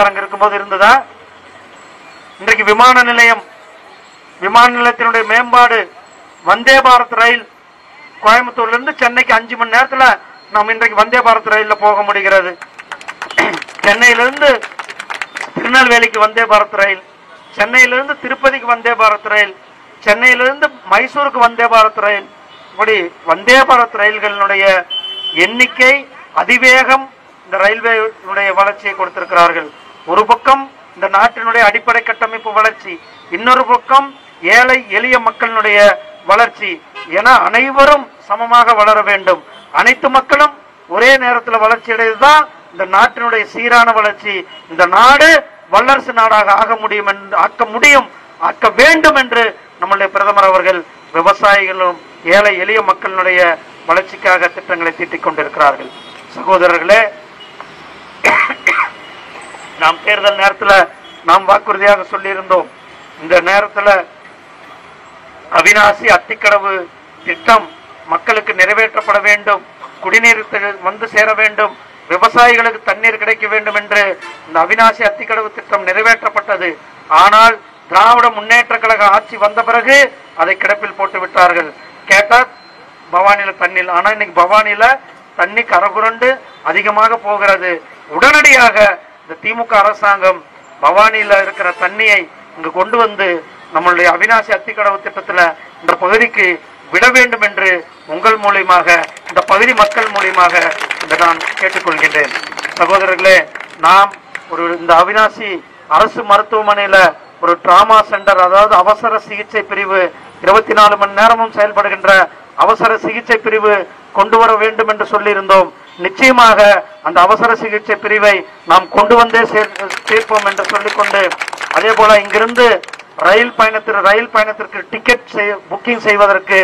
இருக்கும்போது இருந்ததா? இன்றைக்கு விமான நிலையத்தினுடைய மேம்பாடு, வந்தே பாரத் ரயில் கோயம்புத்தூர்ல இருந்து சென்னைக்கு 5 மணி நேரத்துல நாம் இன்றைக்கு வந்தே பாரத் ரயில்ல போக முடிகிறது. சென்னையிலிருந்து திருநெல்வேலிக்கு வந்தே பாரத் ரயில், சென்னையிலிருந்து திருப்பதிக்கு வந்தே பாரத் ரயில், சென்னையிலிருந்து மைசூருக்கு வந்தே பாரத் ரயில், இப்படி வந்தே பாரத் ரயில்களுடைய எண்ணிக்கை, அதிவேகம் இந்த ரயில்வே வளர்ச்சியை கொடுத்திருக்கிறார்கள். ஒரு பக்கம் இந்த நாட்டினுடைய அடிப்படை கட்டமைப்பு வளர்ச்சி, இன்னொரு பக்கம் ஏழை எளிய மக்களினுடைய வளர்ச்சி என அனைவரும் சமமாக வளர வேண்டும். அனைத்து மக்களும் ஒரே நேரத்தில் வளர்ச்சி அடைவதுதான் இந்த நாட்டினுடைய சீரான வளர்ச்சி. இந்த நாடு வல்லரசு நாடாக ஆக்க வேண்டும் என்று நம்முடைய பிரதமர் அவர்கள் விவசாயிகளும் ஏழை எளிய மக்களினுடைய வளர்ச்சிக்காக திட்டங்களை தீட்டிக் கொண்டிருக்கிறார்கள். சகோதரர்களே, நாம் தேர்தல் நேரத்தில் நாம் வாக்குறுதியாக சொல்லியிருந்தோம், இந்த நேரத்தில் அவிநாசி அத்திக்கடவு திட்டம் மக்களுக்கு நிறைவேற்றப்பட வேண்டும், குடிநீர் வந்து சேர வேண்டும், விவசாயிகளுக்கு தண்ணீர் கிடைக்க வேண்டும் என்று இந்த அவிநாசி அத்திக்கடவு திட்டம் நிறைவேற்றப்பட்டது. ஆனால் திராவிட முன்னேற்ற கழக ஆட்சி வந்த பிறகு அதை கிடப்பில் போட்டு விட்டார்கள். கேட்டா பவானியில தண்ணீர், ஆனா இன்னைக்கு பவானியில தண்ணி கரகுரண்டு அதிகமாக போகிறது. உடனடியாக இந்த திமுக அரசாங்கம் பவானியில இருக்கிற தண்ணியை இங்கு கொண்டு வந்து நம்மளுடைய அவிநாசி அத்திக்கடவு திட்டத்துல இந்த பகுதிக்கு விட வேண்டும் என்று உங்கள் மூலியமாக, இந்த பகுதி மக்கள் மூலியமாக நான் கேட்டுக்கொள்கின்றேன். சகோதரர்களே, நாம் இந்த அவிநாசி அரசு மருத்துவமனையில ஒரு டிராமா சென்டர், அதாவது அவசர சிகிச்சை பிரிவு, 24 மணி நேரமும் செயல்படுகின்ற அவசர சிகிச்சை பிரிவு கொண்டு வர வேண்டும் என்று சொல்லியிருந்தோம். நிச்சயமாக அந்த அவசர சிகிச்சை பிரிவை நாம் கொண்டு வந்தே சேர்ப்போம் என்று சொல்லிக்கொண்டு, அதே போல இங்கிருந்து ரயில் பயணத்திற்கு டிக்கெட் புக்கிங் செய்வதற்கு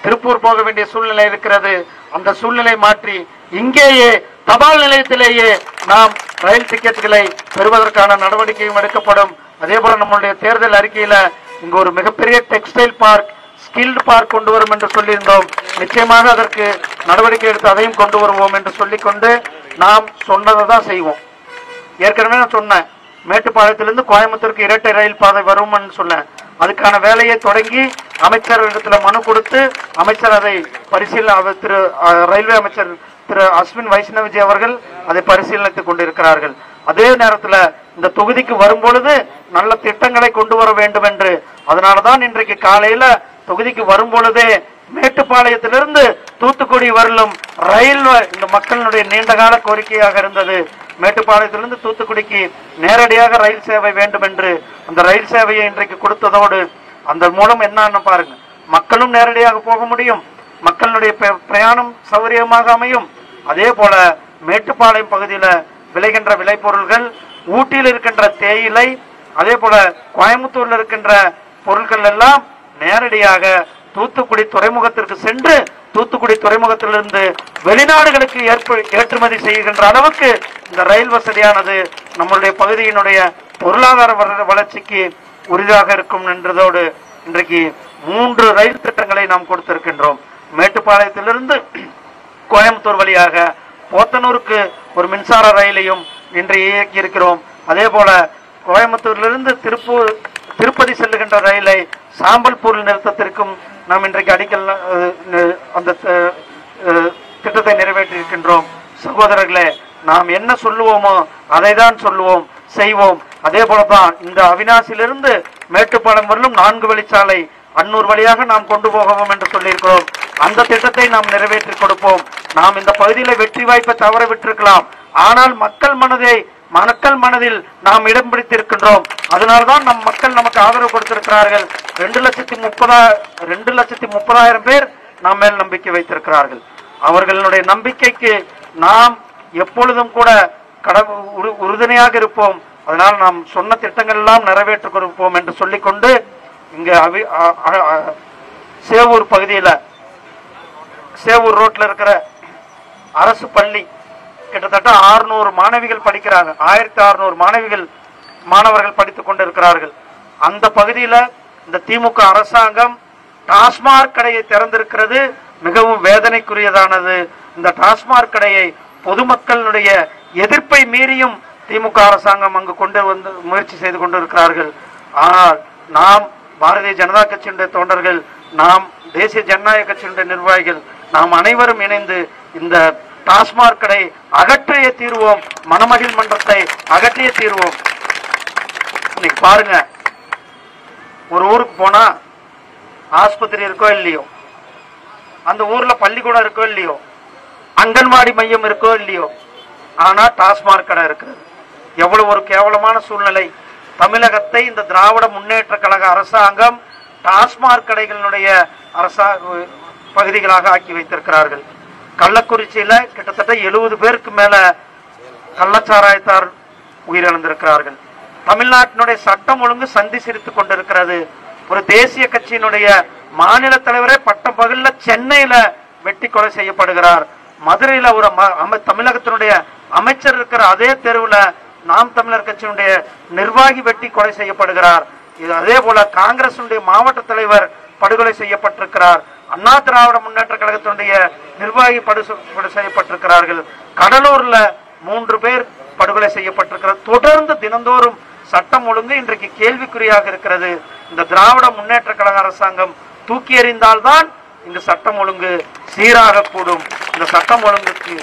திருப்பூர் போக வேண்டிய சூழ்நிலை இருக்கிறது. அந்த சூழ்நிலை மாற்றி இங்கேயே தபால் நிலையத்திலேயே நாம் ரயில் டிக்கெட்டுகளை பெறுவதற்கான நடவடிக்கையும் எடுக்கப்படும். அதே போல நம்மளுடைய தேர்தல் அறிக்கையில இங்கு ஒரு மிகப்பெரிய டெக்ஸ்டைல் பார்க், ஸ்கில்டு பார்க் கொண்டு வரும் என்று சொல்லியிருந்தோம். நிச்சயமாக அதற்கு நடவடிக்கை எடுத்து அதையும் கொண்டு வருவோம் என்று சொல்லிக்கொண்டு, நாம் சொன்னதை தான் செய்வோம். ஏற்கனவே நான் சொன்னேன், மேட்டுப்பாளையத்திலிருந்து கோயம்புத்தூருக்கு இரட்டை ரயில் பாதை வரும்னு சொன்னேன். அதுக்கான வேலையை தொடங்கி அமைச்சரிடத்தில் மனு கொடுத்து அமைச்சர் அதை ரயில்வே அமைச்சர் திரு அஸ்வின் வைஷ்ணவ்ஜி அவர்கள் அதை பரிசீலனித்துக் கொண்டிருக்கிறார்கள். அதே நேரத்தில் இந்த தொகுதிக்கு வரும்பொழுது நல்ல திட்டங்களை கொண்டு வர வேண்டும் என்று, அதனாலதான் இன்றைக்கு காலையில தொகுதிக்கு வரும்பொழுதே மேட்டுப்பாளையத்திலிருந்து தூத்துக்குடி வரலும் ரயில் இந்த மக்களுடைய நீண்டகால கோரிக்கையாக இருந்தது. மேட்டுப்பாளையத்திலிருந்து தூத்துக்குடிக்கு நேரடியாக ரயில் சேவை வேண்டும் என்று அந்த ரயில் சேவையை இன்றைக்கு கொடுத்ததோடு, அந்த மூலம் என்னன்னு பாருங்க, மக்களும் நேரடியாக போக முடியும், மக்களுடைய பிரயாணம் சௌகரியமாக அமையும். அதே போல மேட்டுப்பாளையம் பகுதியில் விளைகின்ற விளைபொருள்கள், ஊட்டியில் இருக்கின்ற தேயிலை, அதே போல கோயம்புத்தூர்ல இருக்கின்ற பொருட்கள் எல்லாம் நேரடியாக தூத்துக்குடி துறைமுகத்திற்கு சென்று தூத்துக்குடி துறைமுகத்திலிருந்து வெளிநாடுகளுக்கு ஏற்றுமதி செய்கின்ற அளவுக்கு இந்த ரயில் வசதியானது நம்மளுடைய பகுதியினுடைய பொருளாதார வளர்ச்சிக்கு உறுதியாக இருக்கும் என்றதோடு, இன்றைக்கு 3 ரயில் திட்டங்களை நாம் கொடுத்திருக்கின்றோம். மேட்டுப்பாளையத்திலிருந்து கோயம்புத்தூர் வழியாக போத்தனூருக்கு ஒரு மின்சார ரயிலையும் இன்று இயக்கி இருக்கிறோம். அதே போல கோயம்புத்தூரிலிருந்து திருப்பதி செல்லுகின்ற ரயிலை சாம்பல்பூரில் நிறுத்தத்திற்கும் நாம் இன்றைக்கு அந்த திட்டத்தை நிறைவேற்றியிருக்கின்றோம். சகோதரர்களே, நாம் என்ன சொல்லுவோமோ அதை தான் சொல்லுவோம், செய்வோம். அதே போலதான் இந்த அவிநாசியிலிருந்து மேட்டுப்பாளையம் வரலும் 4 வழிச்சாலை அன்னூர் வழியாக நாம் கொண்டு போகவும் என்று சொல்லியிருக்கிறோம். அந்த திட்டத்தை நாம் நிறைவேற்றி கொடுப்போம். நாம் இந்த பகுதியில் வெற்றி வாய்ப்பை தவற விட்டிருக்கலாம், ஆனால் மக்கள் மனதில் நாம் இடம் பிடித்திருக்கின்றோம். அதனால்தான் நம் மக்கள் நமக்கு ஆதரவு கொடுத்திருக்கிறார்கள். 2,30,000 பேர் நாம் மேல் நம்பிக்கை வைத்திருக்கிறார்கள். அவர்களுடைய நம்பிக்கைக்கு நாம் எப்பொழுதும் கூட உறுதுணையாக இருப்போம். அதனால் நாம் சொன்ன திட்டங்கள் எல்லாம் நிறைவேற்றி கொடுப்போம் என்று சொல்லிக்கொண்டு, இங்க சேவூர் பகுதியில் சேவூர் ரோட்ல இருக்கிற அரசு பள்ளி கிட்டத்தட்ட 600 மாணவிகள் படிக்கிறாங்க. 1600 மாணவர்கள் படித்துக் கொண்டிருக்கிறார்கள். அந்த பகுதியில் இந்த திமுக அரசாங்கம் டாஸ்மாக் கடையை திறந்திருக்கிறது. மிகவும் வேதனைக்குரியதானது. இந்த டாஸ்மாக் கடையை பொதுமக்களுடைய எதிர்ப்பை மீறியும் திமுக அரசாங்கம் அங்கு கொண்டு வந்து முயற்சி செய்து கொண்டிருக்கிறார்கள். ஆனால் நாம் பாரதிய ஜனதா கட்சியினுடைய தொண்டர்கள், நாம் தேசிய ஜனநாயக கட்சியினுடைய நிர்வாகிகள், நாம் அனைவரும் இணைந்து இந்த டாஸ்மாக் கடை அகற்றிய தீர்வோம், மணமகிழ் மன்றத்தை அகற்றிய தீர்வோம். இன்னைக்கு பாருங்க, ஒரு ஊருக்கு போனா ஆஸ்பத்திரி இருக்கோ இல்லையோ, அந்த ஊர்ல பள்ளிக்கூடம் இருக்கோ இல்லையோ, அங்கன்வாடி மையம் இருக்கோ இல்லையோ, ஆனா டாஸ்மாக் கடை இருக்கிறது. எவ்வளவு ஒரு கேவலமான சூழ்நிலை! தமிழகத்தை இந்த திராவிட முன்னேற்ற கழக அரசாங்கம் டாஸ்மாக் கடைகளுடைய பகுதிகளாக ஆக்கி வைத்திருக்கிறார்கள். கள்ளக்குறிச்சியில கிட்டத்தட்ட 70 பேருக்கு மேல கள்ளச்சாராயத்தார் உயிரிழந்திருக்கிறார்கள். தமிழ்நாட்டினுடைய சட்டம் ஒழுங்கு சந்தி சிரித்துக் கொண்டிருக்கிறது. ஒரு தேசிய கட்சியினுடைய மாநில தலைவரே பட்ட பகல்ல சென்னையில வெட்டி கொலை செய்யப்படுகிறார். மதுரையில ஒரு தமிழகத்தினுடைய அமைச்சர் இருக்கிற அதே தெருவுல நாம் தமிழர் கட்சியினுடைய நிர்வாகி வெட்டி கொலை செய்யப்படுகிறார். இது அதே போல காங்கிரஸ் மாவட்ட தலைவர் படுகொலை செய்யப்பட்டிருக்கிறார். அண்ணா திராவிட முன்னேற்ற கழகத்தினுடைய நிர்வாகி படுகொலை செய்யப்பட்டிருக்கிறார்கள். கடலூர்ல 3 பேர் படுகொலை செய்யப்பட்டிருக்கிறார். தொடர்ந்து தினந்தோறும் சட்டம் ஒழுங்கு இன்றைக்கு கேள்விக்குறியாக இருக்கிறது. இந்த திராவிட முன்னேற்ற கழக அரசாங்கம் தூக்கி எறிந்தால்தான் இந்த சட்டம் ஒழுங்கு சீராக கூடும். இந்த சட்டம் ஒழுங்குக்கு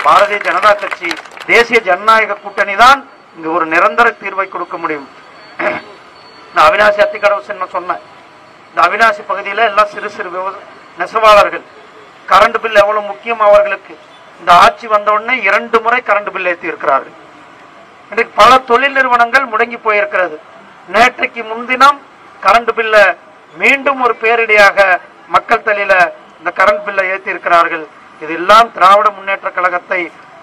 பாரதிய ஜனதா கட்சி, தேசிய ஜனநாயக கூட்டணி தான் இங்கு ஒரு நிரந்தர தீர்வை கொடுக்க முடியும். இந்த அவிநாசி அத்திக்கடவு சொன்ன இந்த அவிநாசி பகுதியில எல்லாம் சிறு சிறு நெசவாளர்கள் கரண்ட் பில் எவ்வளவு முக்கியம் அவர்களுக்கு. இந்த ஆட்சி வந்த உடனே 2 முறை கரண்ட் பில் ஏற்றி இருக்கிறார்கள். இன்றைக்கு பல தொழில் நிறுவனங்கள் முடங்கி போயிருக்கிறது. நேற்றைக்கு முன்தினம் கரண்ட் பில்ல மீண்டும் ஒரு பேரிடியாக மக்கள் தலையில இந்த கரண்ட் பில்லை ஏற்றி இருக்கிறார்கள். இதெல்லாம் திராவிட முன்னேற்ற கழகத்தை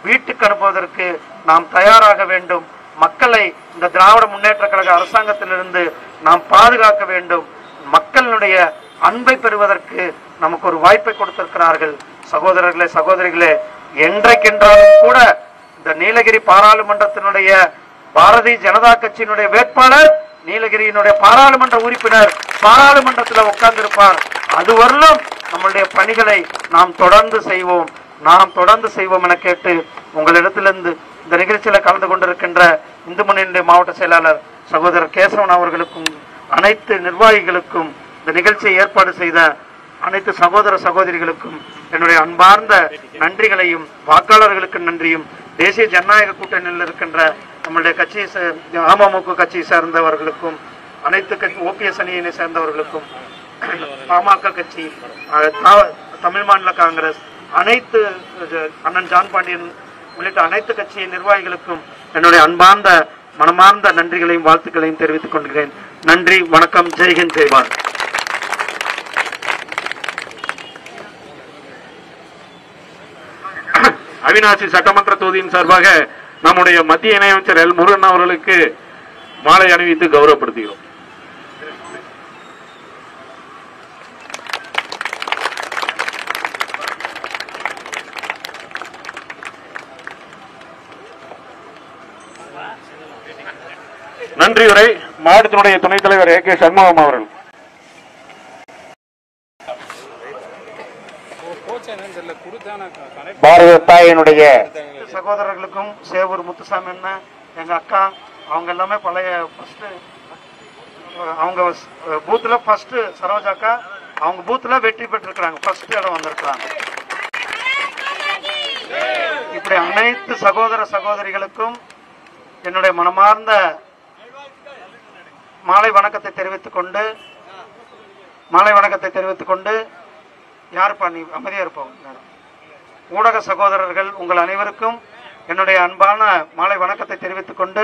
வீட்டுக்கு அனுப்புவதற்கு நாம் தயாராக வேண்டும். மக்களை இந்த திராவிட முன்னேற்ற கழக அரசாங்கத்திலிருந்து நாம் பாதுகாக்க வேண்டும். மக்களுடைய அன்பை பெறுவதற்கு நமக்கு ஒரு வாய்ப்பை கொடுத்திருக்கிறார்கள். சகோதரர்களே, சகோதரிகளே, என்றைக்கென்றாலும் கூட இந்த நீலகிரி பாராளுமன்றத்தினுடைய பாரதிய ஜனதா கட்சியினுடைய வேட்பாளர், நீலகிரியினுடைய பாராளுமன்ற உறுப்பினர் பாராளுமன்றத்தில் உட்கார்ந்திருப்பார். அதுவரையிலும் நம்மளுடைய பணிகளை நாம் தொடர்ந்து செய்வோம் என கேட்டு உங்களிடத்திலிருந்து இந்த நிகழ்ச்சியில கலந்து கொண்டிருக்கின்ற இந்து முன்னணியுடைய மாவட்ட செயலாளர் சகோதரர் கேசவன் அவர்களுக்கும், அனைத்து நிர்வாகிகளுக்கும், இந்த நிகழ்ச்சியை ஏற்பாடு செய்த அனைத்து சகோதர சகோதரிகளுக்கும் என்னுடைய அன்பார்ந்த நன்றிகளையும், வாக்காளர்களுக்கு நன்றியும், தேசிய ஜனநாயக கூட்டணியில் இருக்கின்ற நம்முடைய கட்சியை அமமுக கட்சியை சேர்ந்தவர்களுக்கும், அனைத்து கட்சி ஓபிஎஸ் அணியினை சேர்ந்தவர்களுக்கும், பாமக கட்சி, தமிழ் மாநில காங்கிரஸ், அனைத்து அண்ணன் ஜான் பாண்டியன் உள்ளிட்ட அனைத்து கட்சி நிர்வாகிகளுக்கும் என்னுடைய அன்பார்ந்த மனமார்ந்த நன்றிகளையும் வாழ்த்துக்களையும் தெரிவித்துக் கொள்கிறேன். நன்றி, வணக்கம், ஜெய்ஹிந்த், ஜெய்பார். அவிநாசி சட்டமன்ற தொகுதியின் சார்பாக நம்முடைய மத்திய இணையமைச்சர் எல் முருகன் அவர்களுக்கு மாலை அணிவித்து கௌரவப்படுத்துகிறோம். நன்றியுரை மாவட்டத்தினுடைய துணைத் தலைவர் ஏ கே சண்முகம் அவர்கள். பாரத தாயினுடைய சகோதரர்களுக்கும், சேவூர் முத்துசாமி என்ன எங்க அக்கா, அவங்க எல்லாமே பழைய அவங்க பூத்துல ஃபர்ஸ்ட் சரோஜாக்கா அவங்க பூத்துல வெற்றி பெற்றிருக்கிறாங்க, ஃபர்ஸ்ட் இடம் வந்திருக்கிறாங்க. இப்படி அனைத்து சகோதர சகோதரிகளுக்கும் என்னுடைய மனமார்ந்த மாலை வணக்கத்தை தெரிவித்துக் கொண்டு யாருப்பா நீ அமைதியா இருப்போம். ஊடக சகோதரர்கள் உங்கள் அனைவருக்கும் என்னுடைய அன்பான மாலை வணக்கத்தை தெரிவித்துக் கொண்டு,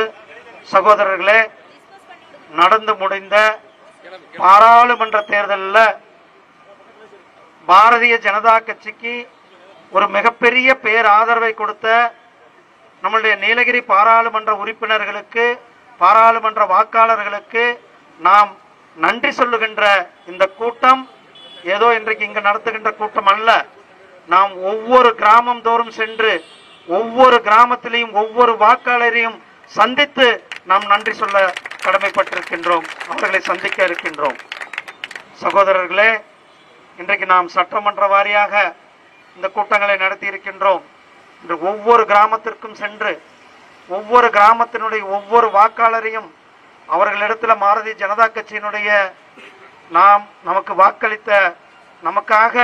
சகோதரர்களே, நடந்து முடிந்த பாராளுமன்ற தேர்தலில் பாரதிய ஜனதா கட்சிக்கு ஒரு மிகப்பெரிய பேராதரவை கொடுத்த நம்முடைய நீலகிரி பாராளுமன்ற உறுப்பினர்களுக்கு, பாராளுமன்ற வாக்காளர்களுக்கு நாம் நன்றி சொல்லுகின்ற இந்த கூட்டம் ஏதோ இன்றைக்கு இங்கு நடத்துகின்ற கூட்டம் அல்ல. நாம் ஒவ்வொரு கிராமம் தோறும் சென்று ஒவ்வொரு கிராமத்திலையும் ஒவ்வொரு வாக்காளரையும் சந்தித்து நாம் நன்றி சொல்ல கடமைப்பட்டிருக்கின்றோம், அவர்களை சந்திக்க இருக்கின்றோம். சகோதரர்களே, இன்றைக்கு நாம் சட்டமன்ற வாரியாக இந்த கூட்டங்களை நடத்தி இருக்கின்றோம். இந்த ஒவ்வொரு கிராமத்திற்கும் சென்று ஒவ்வொரு கிராமத்தினுடைய ஒவ்வொரு வாக்காளரையும் அவர்களிடத்துல பாரதிய ஜனதா கட்சியினுடைய நமக்கு வாக்களித்த நமக்காக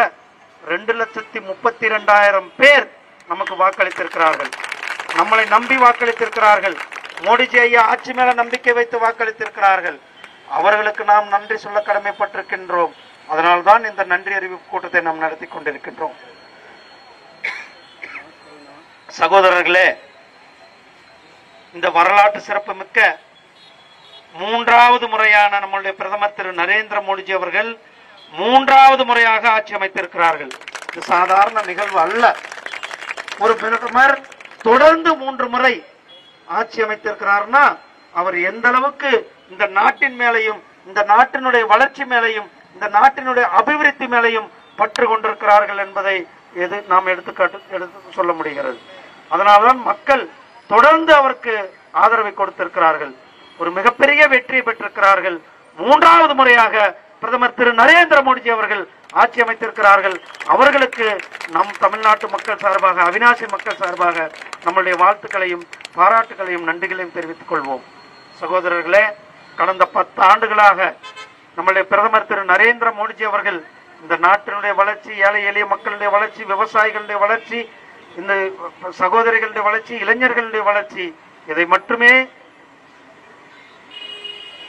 2,32,000 பேர் நமக்கு வாக்களித்திருக்கிறார்கள். நம்மளை நம்பி வாக்களித்திருக்கிறார்கள். மோடிஜி ஐயா ஆட்சி மேல நம்பிக்கை வைத்து வாக்களித்திருக்கிறார்கள். அவர்களுக்கு நாம் நன்றி சொல்ல கடமைப்பட்டிருக்கின்றோம். அதனால்தான் இந்த நன்றி அறிவிப்பு கூட்டத்தை நாம் நடத்தி கொண்டிருக்கின்றோம். சகோதரர்களே, இந்த வரலாற்று சிறப்புமிக்க 3வது முறையான நம்முடைய பிரதமர் திரு நரேந்திர மோடிஜி அவர்கள் 3வது முறையாக ஆட்சி அமைத்திருக்கிறார்கள். இது சாதாரண நிகழ்வு அல்ல. ஒரு பிரதமர் தொடர்ந்து 3 முறை ஆட்சி அமைத்திருக்கிறார்னா அவர் எந்த அளவுக்கு இந்த நாட்டின் மேலையும் இந்த நாட்டினுடைய வளர்ச்சி மேலையும் இந்த நாட்டினுடைய அபிவிருத்தி மேலையும் பற்று கொண்டிருக்கிறார்கள் என்பதை நாம் எடுத்து சொல்ல முடிகிறது. அதனால்தான் மக்கள் தொடர்ந்து அவருக்கு ஆதரவை கொடுத்திருக்கிறார்கள். ஒரு மிகப்பெரிய வெற்றியை பெற்றிருக்கிறார்கள். 3வது முறையாக பிரதமர் திரு நரேந்திர மோடிஜி அவர்கள் ஆட்சி அமைத்திருக்கிறார்கள். அவர்களுக்கு நம் தமிழ்நாட்டு மக்கள் சார்பாக, அவிநாசி மக்கள் சார்பாக நம்முடைய வாழ்த்துக்களையும் பாராட்டுகளையும் நன்றிகளையும் தெரிவித்துக் கொள்வோம். சகோதரர்களே, கடந்த 10 ஆண்டுகளாக நம்முடைய பிரதமர் திரு நரேந்திர மோடிஜி அவர்கள் இந்த நாட்டினுடைய வளர்ச்சி, ஏழை எளிய மக்களுடைய வளர்ச்சி, விவசாயிகளுடைய வளர்ச்சி, இந்த சகோதரிகளுடைய வளர்ச்சி, இளைஞர்களுடைய வளர்ச்சி, இதை மட்டுமே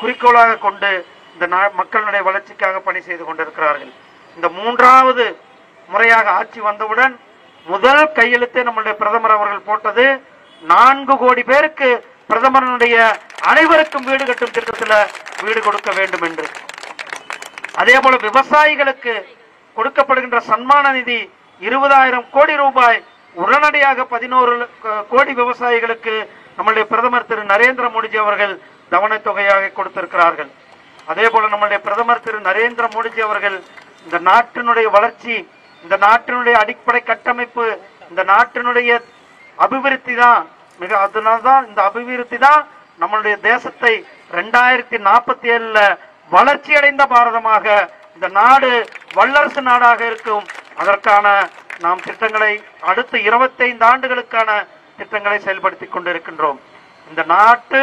குறிக்கோளாக கொண்டு இந்த மக்களுடைய வளர்ச்சிக்காக பணி செய்து கொண்டிருக்கிறார்கள். இந்த 3வது முறையாக ஆட்சி வந்தவுடன் முதல் கையெழுத்தை நம்முடைய பிரதமர் அவர்கள் போட்டது 4 கோடி பேருக்கு பிரதமருடைய அனைவருக்கும் வீடு கட்டும் திட்டத்தில் வீடு கொடுக்க வேண்டும் என்று. அதே போல விவசாயிகளுக்கு கொடுக்கப்படுகின்ற சன்மான நிதி 20,000 கோடி ரூபாய் உடனடியாக 11 கோடி விவசாயிகளுக்கு நம்முடைய பிரதமர் திரு நரேந்திர மோடிஜி அவர்கள் தவணை தொகையாக கொடுத்திருக்கிறார்கள். அதே போல நம்முடைய பிரதமர் திரு நரேந்திர மோடிஜி அவர்கள் இந்த நாட்டினுடைய வளர்ச்சி, இந்த நாட்டினுடைய அடிப்படை கட்டமைப்பு, இந்த நாட்டினுடைய அபிவிருத்தி தான் அதனால்தான் இந்த அபிவிருத்தி தான் நம்மளுடைய தேசத்தை 2047 வளர்ச்சி அடைந்த பாரதமாக, இந்த நாடு வல்லரசு நாடாக இருக்கும். அதற்கான நாம் திட்டங்களை அடுத்த 25 ஆண்டுகளுக்கான திட்டங்களை செயல்படுத்திக் கொண்டிருக்கின்றோம். இந்த நாட்டு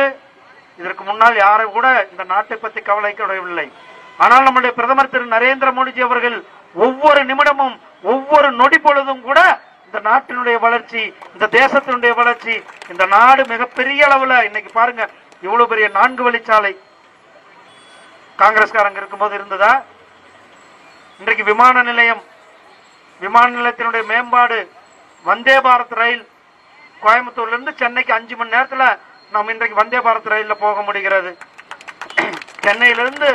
இதற்கு முன்னால் யாரும் கூட இந்த நாட்டை பற்றி கவலைப்படவில்லை. ஆனால் நம்முடைய பிரதமர் திரு நரேந்திர மோடிஜி அவர்கள் ஒவ்வொரு நிமிடமும் ஒவ்வொரு நொடி பொழுதும் கூட இந்த நாட்டினுடைய வளர்ச்சி, இந்த தேசத்தினுடைய வளர்ச்சி, இந்த நாடு மிகப்பெரிய அளவுல இன்னைக்கு பாருங்க, இவ்வளவு பெரிய 4 வழிச்சாலை காங்கிரஸ்காரங்க இருக்கும்போது இருந்ததா? இன்றைக்கு விமான நிலையத்தினுடைய மேம்பாடு, வந்தே பாரத் ரயில் கோயம்புத்தூர்ல இருந்து சென்னைக்கு 5 மணி நேரத்துல நாம் இன்றைக்கு வந்தே பாரத் ரயில்ல போக முடிகிறது. சென்னையிலிருந்து